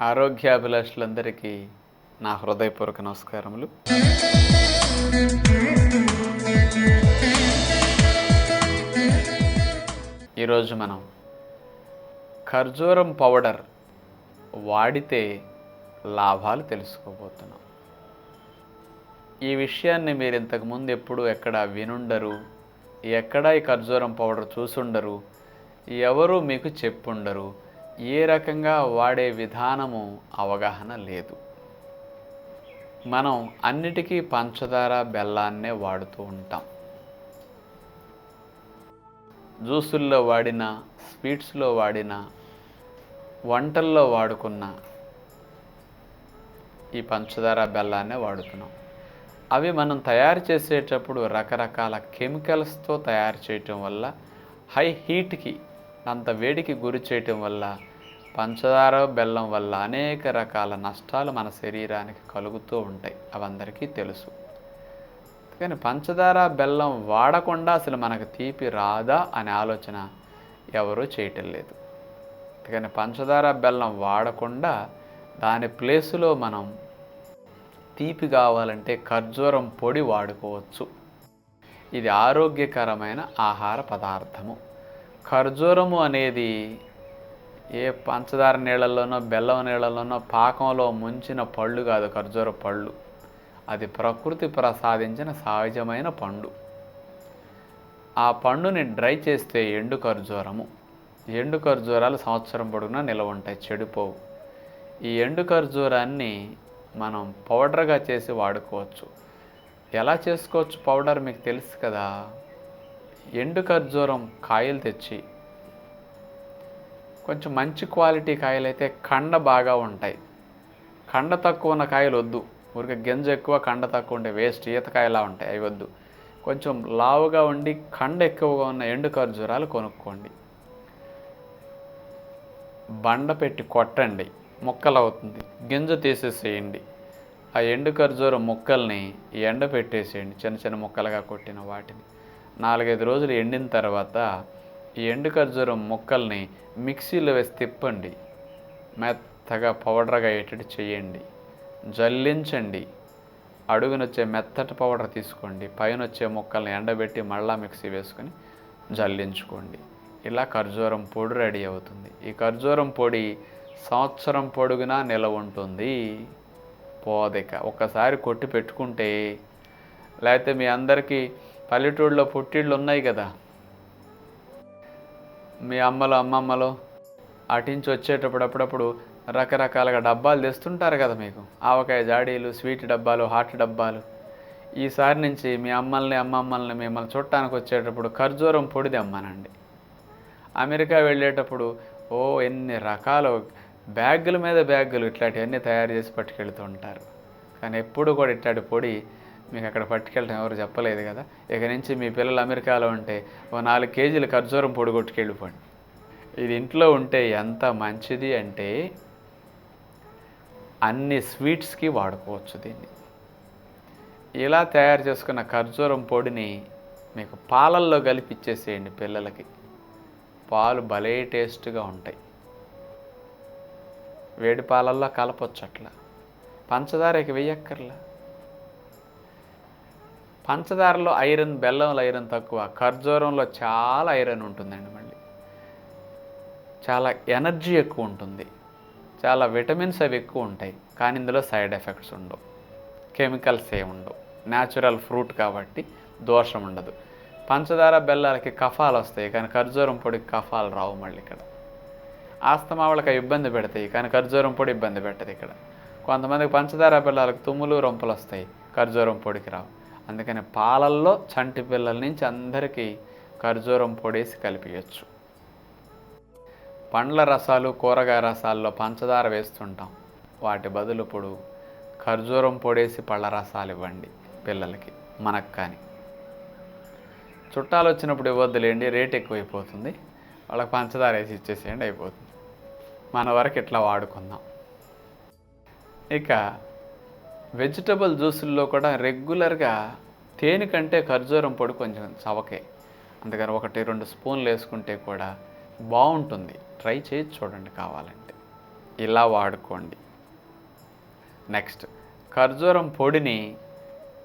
ఆరోగ్యాభిలాషులందరికీ నా హృదయపూర్వక నమస్కారములు. ఈరోజు మనం ఖర్జూరం పౌడర్ వాడితే లాభాలు తెలుసుకోబోతున్నాం. ఈ విషయాన్ని మీరు ఇంతకుముందు ఎప్పుడు ఎక్కడ వినుండరు, ఎక్కడ ఈ ఖర్జూరం పౌడర్ చూసుండరు, ఎవరు మీకు చెప్పుండరు, ఏ రకంగా వాడే విధానము అవగాహన లేదు. మనం అన్నిటికీ పంచదార బెల్లాన్నే వాడుతూ ఉంటాం. జ్యూసుల్లో వాడిన, స్వీట్స్లో వాడిన, వంటల్లో వాడుకున్న ఈ పంచదార బెల్లాన్నే వాడుతున్నాం. అవి మనం తయారు చేసేటప్పుడు రకరకాల కెమికల్స్తో తయారు చేయటం వల్ల, హై హీట్కి అంత వేడికి గురి చేయటం వల్ల, పంచదార బెల్లం వల్ల అనేక రకాల నష్టాలు మన శరీరానికి కలుగుతూ ఉంటాయి. అవందరికీ తెలుసు. కానీ పంచదార బెల్లం వాడకుండా అసలు మనకు తీపి రాదా అనే ఆలోచన ఎవరూ చేయటం లేదు. కానీ పంచదార బెల్లం వాడకుండా దాని ప్లేసులో మనం తీపి కావాలంటే ఖర్జూరం పొడి వాడుకోవచ్చు. ఇది ఆరోగ్యకరమైన ఆహార పదార్థము. ఖర్జూరము అనేది ఏ పంచదార నీళ్ళల్లోనో బెల్లం నీళ్ళల్లోనో పాకంలో ముంచిన పళ్ళు కాదు. ఖర్జూర పళ్ళు అది ప్రకృతి ప్రసాదించిన సహజమైన పండు. ఆ పండుని డ్రై చేస్తే ఎండు ఖర్జూరము. ఎండు ఖర్జూరాలు సంవత్సరం పొడుగునా నిలవ ఉంటాయి, చెడిపోవు. ఈ ఎండు ఖర్జూరాన్ని మనం పౌడర్గా చేసి వాడుకోవచ్చు. ఎలా చేసుకోవచ్చు పౌడర్ మీకు తెలుసు కదా. ఎండు ఖర్జూరం కాయలు తెచ్చి, కొంచెం మంచి క్వాలిటీ కాయలు అయితే కండ బాగా ఉంటాయి. కండ తక్కువ ఉన్న కాయలు వద్దు. ఊరికే గింజ ఎక్కువ కండ తక్కువ ఉంటే వేస్ట్, ఈతకాయలా ఉంటాయి, అవి వద్దు. కొంచెం లావుగా ఉండి కండ ఎక్కువగా ఉన్న ఎండు ఖర్జూరాలు కొనుక్కోండి. బండ పెట్టి కొట్టండి, ముక్కలు అవుతుంది. గింజ తీసేసేయండి. ఆ ఎండు ఖర్జూరం ముక్కల్ని ఎండ పెట్టేసేయండి, చిన్న చిన్న ముక్కలుగా కొట్టిన వాటిని. 4-5 రోజులు ఎండిన తర్వాత ఈ ఎండు ఖర్జూరం ముక్కల్ని మిక్సీలో వేసి తిప్పండి. మెత్తగా పౌడర్గా అయ్యేటట్టు చేయండి. జల్లించండి. అడుగునొచ్చే మెత్తటి పౌడర్ తీసుకోండి. పైన వచ్చే ముక్కల్ని ఎండబెట్టి మళ్ళా మిక్సీ వేసుకొని జల్లించుకోండి. ఇలా ఖర్జూరం పొడి రెడీ అవుతుంది. ఈ ఖర్జూరం పొడి సంవత్సరం పొడుగునా నిలవ ఉంటుంది, పోదిక. ఒక్కసారి కొట్టి పెట్టుకుంటే, లేకపోతే మీ అందరికీ పల్లెటూళ్ళలో పుట్టిళ్ళు ఉన్నాయి కదా, మీ అమ్మలు అమ్మమ్మలు అటించి వచ్చేటప్పుడు అప్పుడప్పుడు రకరకాలుగా డబ్బాలు తెస్తుంటారు కదా మీకు. ఆవకాయ జాడీలు, స్వీట్ డబ్బాలు, హాట్ డబ్బాలు. ఈసారి నుంచి మీ అమ్మమ్మల్ని మిమ్మల్ని చుట్టానికి వచ్చేటప్పుడు ఖర్జూరం పొడి తెమ్మనండి. అమెరికా వెళ్ళేటప్పుడు ఎన్ని రకాల బ్యాగుల మీద బ్యాగులు ఇట్లాంటివన్నీ తయారు చేసి పట్టుకెళ్తూ ఉంటారు. కానీ ఎప్పుడు కూడా ఇట్లాంటి పొడి మీకు అక్కడ పట్టుకెళ్ళటం ఎవరు చెప్పలేదు కదా. ఇక నుంచి మీ పిల్లలు అమెరికాలో ఉంటే 4 కేజీలు ఖర్జూరం పొడి కొట్టుకెళ్ళిపోండి. ఇది ఇంట్లో ఉంటే ఎంత మంచిది అంటే అన్ని స్వీట్స్కి వాడుకోవచ్చు దీన్ని. ఇలా తయారు చేసుకున్న ఖర్జూరం పొడిని మీకు పాలల్లో కలిపి ఇచ్చేసేయండి పిల్లలకి. పాలు భలే టేస్ట్గా ఉంటాయి. వేడి పాలల్లో కలపొచ్చు అట్లా. పంచదారకి వెయ్యక్కర్లా. పంచదారలో ఐరన్, బెల్లంలో ఐరన్ తక్కువ. ఖర్జూరంలో చాలా ఐరన్ ఉంటుందండి. మళ్ళీ చాలా ఎనర్జీ ఎక్కువ ఉంటుంది, చాలా విటమిన్స్ అవి ఎక్కువ ఉంటాయి. కానీ ఇందులో సైడ్ ఎఫెక్ట్స్ ఉండవు, కెమికల్స్ ఏమి ఉండవు. న్యాచురల్ ఫ్రూట్ కాబట్టి దోషం ఉండదు. పంచదార బెల్లాలకి కఫాలు వస్తాయి, కానీ ఖర్జూరం పొడికి కఫాలు రావు. మళ్ళీ ఇక్కడ ఆస్తమా వాళ్ళకి ఇబ్బంది పెడతాయి, కానీ ఖర్జూరం పొడి ఇబ్బంది పెట్టదు. ఇక్కడ కొంతమందికి పంచదార బెల్లాలకు తుమ్ములు, రొంపలు వస్తాయి, ఖర్జూరం పొడికి రావు. అందుకని పాలల్లో చంటి పిల్లల నుంచి అందరికీ ఖర్జూరం పొడేసి కలిపియచ్చు. పండ్ల రసాలు, కూరగాయ రసాల్లో పంచదార వేస్తుంటాం. వాటి బదులు ఇప్పుడు ఖర్జూరం పొడేసి పళ్ళ రసాలు ఇవ్వండి పిల్లలకి, మనకు కానీ. చుట్టాలు వచ్చినప్పుడు ఇవ్వద్దులేండి, రేట్ ఎక్కువైపోతుంది. వాళ్ళకి పంచదార వేసి ఇచ్చేసేయండి, అయిపోతుంది. మన వరకు ఇట్లా వాడుకుందాం. ఇక వెజిటబుల్ జ్యూసుల్లో కూడా రెగ్యులర్గా తేనె కంటే ఖర్జూరం పొడి కొంచెం చవకే. అందుకని 1-2 స్పూన్లు వేసుకుంటే కూడా బాగుంటుంది. ట్రై చేసి చూడండి కావాలంటే. ఇలా వాడుకోండి. నెక్స్ట్, ఖర్జూరం పొడిని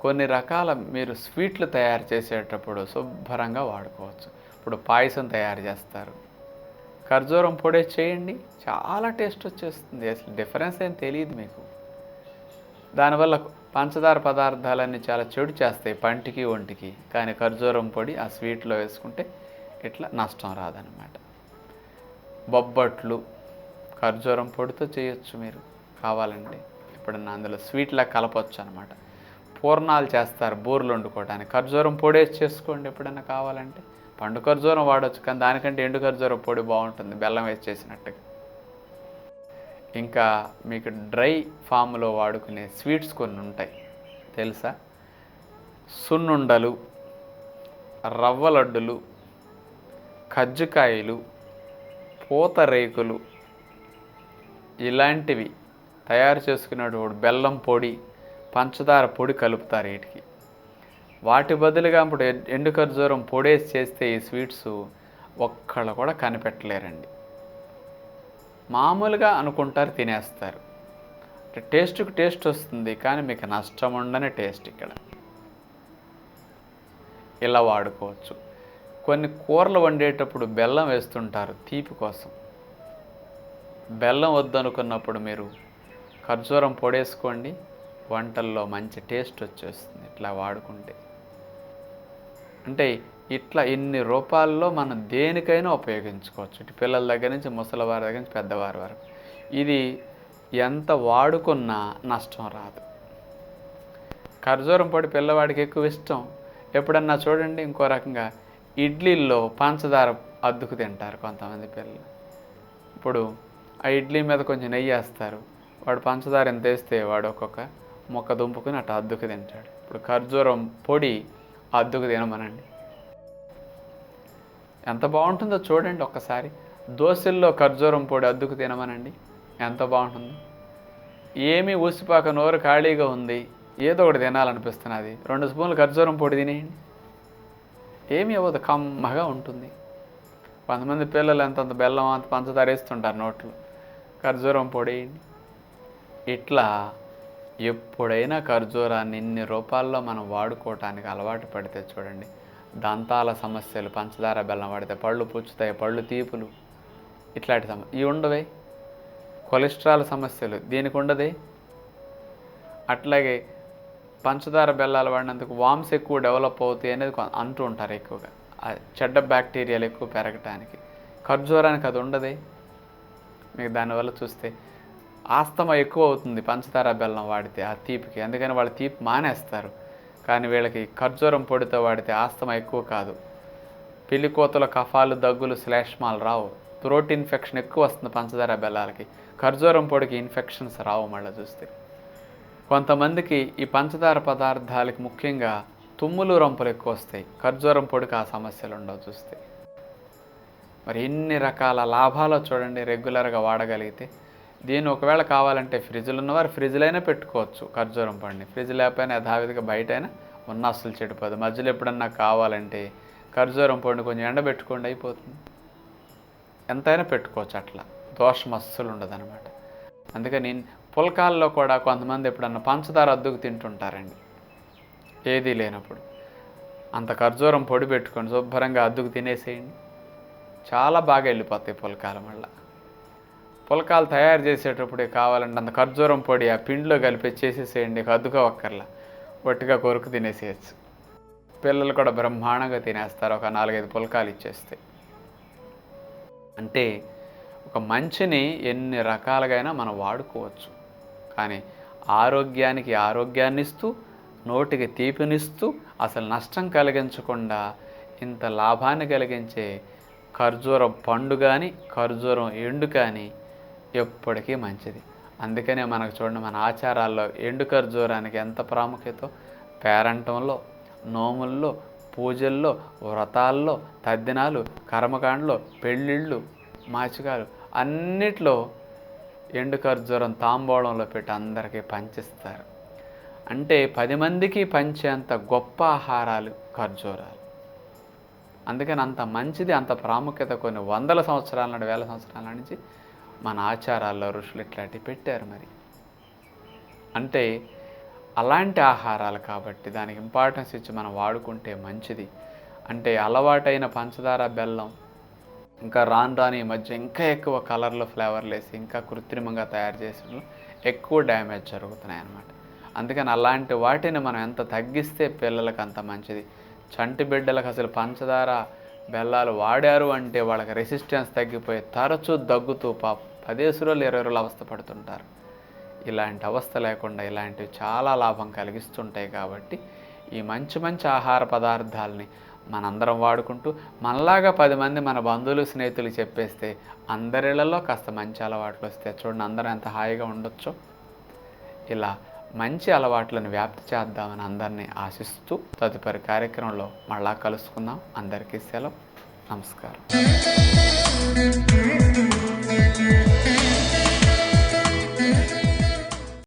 కొన్ని రకాల మీరు స్వీట్లు తయారు చేసేటప్పుడు శుభ్రంగా వాడుకోవచ్చు. ఇప్పుడు పాయసం తయారు చేస్తారు, ఖర్జూరం పొడి చేయండి, చాలా టేస్ట్ వచ్చేస్తుంది. అసలు డిఫరెన్స్ ఏం తెలియదు మీకు. దానివల్ల పంచదార పదార్థాలన్నీ చాలా చెడు చేస్తాయి పంటికి ఒంటికి. కానీ ఖర్జూరం పొడి ఆ స్వీట్లో వేసుకుంటే ఇట్లా నష్టం రాదనమాట. బొబ్బట్లు ఖర్జూరం పొడితో చేయొచ్చు మీరు కావాలంటే. ఎప్పుడన్నా అందులో స్వీట్లా కలపొచ్చు అనమాట. పూర్ణాలు చేస్తారు బూరెలు వండుకోవడానికి, ఖర్జూరం పొడి వేసి చేసుకోండి ఎప్పుడన్నా కావాలంటే. పండు ఖర్జూరం వాడచ్చు, కానీ దానికంటే ఎండు ఖర్జూరం పొడి బాగుంటుంది బెల్లం వేసి చేసినట్టుగా. ఇంకా మీకు డ్రై ఫామ్లో వాడుకునే స్వీట్స్ కొన్ని ఉంటాయి తెలుసా? సున్నుండలు, రవ్వ లడ్డులు, కజ్జికాయలు, పూతరేకులు, ఇలాంటివి తయారు చేసుకునేటప్పుడు బెల్లం పొడి, పంచదార పొడి కలుపుతారు వీటికి. వాటి బదులుగా ఇప్పుడు ఎండు ఖర్జూరం పొడేసి చేస్తే ఈ స్వీట్స్ ఒక్కళ్ళు కూడా కనిపెట్టలేరండి. మామూలుగా అనుకుంటారు, తినేస్తారు. టేస్ట్కి టేస్ట్ వస్తుంది, కానీ మీకు నష్టం ఉండని టేస్ట్ ఇక్కడ. ఇలా వాడుకోవచ్చు. కొన్ని కూరలు వండేటప్పుడు బెల్లం వేస్తుంటారు తీపి కోసం. బెల్లం వద్దనుకున్నప్పుడు మీరు ఖర్జూరం పొడేసుకోండి, వంటల్లో మంచి టేస్ట్ వచ్చేస్తుంది ఇట్లా వాడుకుంటే. అంటే ఇట్లా ఇన్ని రూపాల్లో మనం దేనికైనా ఉపయోగించుకోవచ్చు. ఇటు పిల్లల దగ్గర నుంచి ముసలివారి దగ్గర నుంచి పెద్దవారి వరకు. ఇది ఎంత వాడుకున్నా నష్టం రాదు. ఖర్జూరం పొడి పిల్లవాడికి ఎక్కువ ఇష్టం. ఎప్పుడన్నా చూడండి ఇంకో రకంగా ఇడ్లీల్లో పంచదార అద్దుకు తింటారు కొంతమంది పిల్లలు. ఇప్పుడు ఆ ఇడ్లీ మీద కొంచెం నెయ్యి వేస్తారు, వాడు పంచదార ఎంత వేస్తే వాడు ఒక్కొక్క మొక్క దుంపుకుని అట్లా అద్దుకు తింటాడు. ఇప్పుడు ఖర్జూరం పొడి అద్దుకు తినమనండి, ఎంత బాగుంటుందో చూడండి ఒక్కసారి. దోశల్లో ఖర్జూరం పొడి అద్దుకు తినమనండి, ఎంత బాగుంటుందో. ఏమీ ఊసిపాక, నోరు ఖాళీగా ఉంది, ఏదో ఒకటి తినాలనిపిస్తున్నది, 2 స్పూన్లు ఖర్జూరం పొడి తినేయండి, ఏమీ అవ్వదు, కమ్మగా ఉంటుంది. కొంతమంది పిల్లలు ఎంతంత బెల్లం అంత పంచదార వేస్తుంటారు నోట్లో, ఖర్జూరం పొడి. ఇట్లా ఎప్పుడైనా ఖర్జూరాన్ని ఇన్ని రూపాల్లో మనం వాడుకోవటానికి అలవాటు పడితే చూడండి, దంతాల సమస్యలు, పంచదార బెల్లం వాడితే పళ్ళు పుచ్చుతాయి, పళ్ళు తీపులు, ఇట్లాంటి ఇవి ఉండవే. కొలెస్ట్రాల్ సమస్యలు దీనికి ఉండదే. అట్లాగే పంచదార బెల్లాలు వాడినందుకు వామ్స్ ఎక్కువ డెవలప్ అవుతాయి అనేది అంటూ ఉంటారు ఎక్కువగా, చెడ్డ బ్యాక్టీరియాలు ఎక్కువ పెరగటానికి. ఖర్జూరానికి అది ఉండదే. మీకు దానివల్ల చూస్తే ఆస్తమా ఎక్కువ అవుతుంది పంచదార బెల్లం వాడితే ఆ తీపికి, అందుకని వాళ్ళు తీపి మానేస్తారు. కానీ వీళ్ళకి ఖర్జూరం పొడితో వాడితే ఆస్తమా ఎక్కువ కాదు, పిల్లికోతల కఫాలు, దగ్గులు, శ్లేష్మాలు రావు. థ్రోట్ ఇన్ఫెక్షన్ ఎక్కువ వస్తుంది పంచదార బెల్లాలకి, ఖర్జూరం పొడికి ఇన్ఫెక్షన్స్ రావు. మళ్ళీ చూస్తే కొంతమందికి ఈ పంచదార పదార్థాలకి ముఖ్యంగా తుమ్ములు, రంపులు ఎక్కువ వస్తాయి, ఖర్జూరం పొడికి ఆ సమస్యలు ఉండవు చూస్తే. మరి ఎన్ని రకాల లాభాలు చూడండి రెగ్యులర్గా వాడగలిగితే. దీన్ని ఒకవేళ కావాలంటే ఫ్రిడ్జ్లో ఉన్నవారు ఫ్రిడ్జ్లో అయినా పెట్టుకోవచ్చు ఖర్జూరం పండుని. ఫ్రిడ్జ్ లేకపోయినా యథావిధిగా బయట అయినా ఉన్న అస్సలు చెడిపోదు. మధ్యలో ఎప్పుడన్నా కావాలంటే ఖర్జూరం పండు కొంచెం ఎండబెట్టుకోండి, అయిపోతుంది. ఎంతైనా పెట్టుకోవచ్చు, అట్లా దోషం అస్సలు ఉండదు అనమాట. అందుకని పుల్కాల్లో కూడా కొంతమంది ఎప్పుడన్నా పంచదార అద్దుకు తింటుంటారండి ఏదీ లేనప్పుడు. అంత ఖర్జూరం పొడి పెట్టుకొని శుభ్రంగా అద్దుకు తినేసేయండి, చాలా బాగా వెళ్ళిపోతాయి పుల్కాలు. మళ్ళీ పుల్కాలు తయారు చేసేటప్పుడే కావాలంటే అంత ఖర్జూరం పొడి ఆ పిండిలో కలిపి చేసేసేయండి, అద్దుకోవక్కర్లా, ఒట్టిగా కొరుకు తినేసేయచ్చు. పిల్లలు కూడా బ్రహ్మాండంగా తినేస్తారు ఒక 4-5 పుల్కాలు ఇచ్చేస్తే. అంటే ఒక మంచిని ఎన్ని రకాలుగా మనం వాడుకోవచ్చు, కానీ ఆరోగ్యానికి ఆరోగ్యాన్ని ఇస్తూ, నోటికి తీపినిస్తూ, అసలు నష్టం కలిగించకుండా ఇంత లాభాన్ని కలిగించే ఖర్జూరం పండు కానీ ఖర్జూరం ఎండు కానీ ఎప్పటికీ మంచిది. అందుకనే మనకు చూడండి మన ఆచారాల్లో ఎండు ఖర్జూరానికి ఎంత ప్రాముఖ్యత. పేరంటంలో, నోముల్లో, పూజల్లో, వ్రతాల్లో, తద్దినాలు, కర్మకాండలో, పెళ్ళిళ్ళు, మాచికాలు అన్నిట్లో ఎండు ఖర్జూరం తాంబూలంలో పెట్టి అందరికీ పంచిస్తారు. అంటే 10 మందికి పంచేంత గొప్ప ఆహారాలు ఖర్జూరాలు. అందుకని అంత మంచిది, అంత ప్రాముఖ్యత కొన్ని వందల సంవత్సరాల నాటి, వేల సంవత్సరాల నుంచి మన ఆచారాల్లో ఋషులు ఇట్లాంటివి పెట్టారు మరి. అంటే అలాంటి ఆహారాలు కాబట్టి దానికి ఇంపార్టెన్స్ ఇచ్చి మనం వాడుకుంటే మంచిది. అంటే అలవాటైన పంచదార, బెల్లం ఇంకా రాను రాని ఈ మధ్య ఇంకా ఎక్కువ కలర్లు, ఫ్లేవర్లు వేసి ఇంకా కృత్రిమంగా తయారు చేసిన ఎక్కువ డ్యామేజ్ జరుగుతున్నాయి అన్నమాట. అందుకని అలాంటి వాటిని మనం ఎంత తగ్గిస్తే పిల్లలకు అంత మంచిది. చంటి బిడ్డలకు అసలు పంచదార, బెల్లాలు వాడారు అంటే వాళ్ళకి రెసిస్టెన్స్ తగ్గిపోయి తరచూ దగ్గుతూ 10 రోజులు 20 రోజులు అవస్థ పడుతుంటారు. ఇలాంటి అవస్థ లేకుండా ఇలాంటివి చాలా లాభం కలిగిస్తుంటాయి. కాబట్టి ఈ మంచి మంచి ఆహార పదార్థాలని మనందరం వాడుకుంటూ మనలాగా 10 మంది మన బంధువులు, స్నేహితులు చెప్పేస్తే అందరిళ్లలో కాస్త మంచి అలవాట్లు వస్తాయి. చూడండి అందరం ఎంత హాయిగా ఉండొచ్చో. ఇలా మంచి అలవాట్లను వ్యాప్తి చేద్దామని అందరినీ ఆశిస్తూ తదుపరి కార్యక్రమంలో మళ్ళా కలుసుకుందాం. అందరికీ సెలవు. నమస్కారం.